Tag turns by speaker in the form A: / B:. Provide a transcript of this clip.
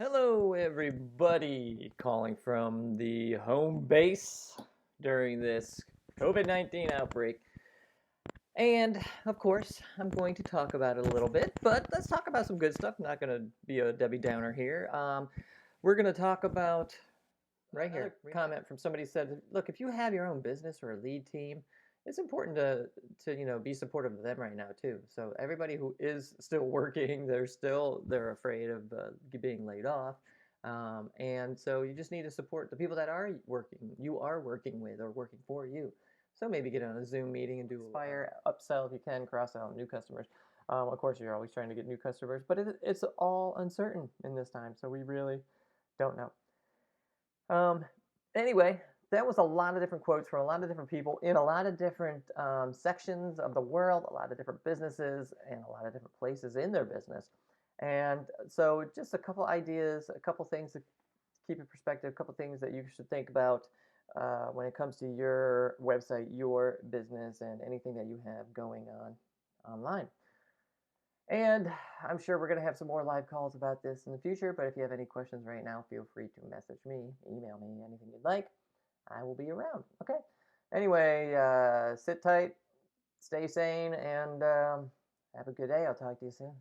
A: Hello, everybody, calling from the home base during this COVID-19 outbreak. And of course, I'm going to talk about it a little bit, but let's talk about some good stuff. I'm not going to be a Debbie Downer here. We're going to talk about right here. Comment from somebody said, "Look, if you have your own business or a lead team, it's important to be supportive of them right now too. So everybody who is still working, they're afraid of being laid off, and so you just need to support the people that are working. You are working with or working for you. So maybe get on a Zoom meeting and do inspire, upsell if you can, cross out new customers. Of course, you're always trying to get new customers, but it's all uncertain in this time, so we really don't know. Anyway, that was a lot of different quotes from a lot of different people in a lot of different sections of the world, a lot of different businesses, and a lot of different places in their business. And so just a couple ideas, a couple things to keep in perspective, a couple things that you should think about when it comes to your website, your business, and anything that you have going on online. And I'm sure we're going to have some more live calls about this in the future, but if you have any questions right now, feel free to message me, email me, anything you'd like. I will be around. Okay. Anyway, sit tight, stay sane, and have a good day. I'll talk to you soon.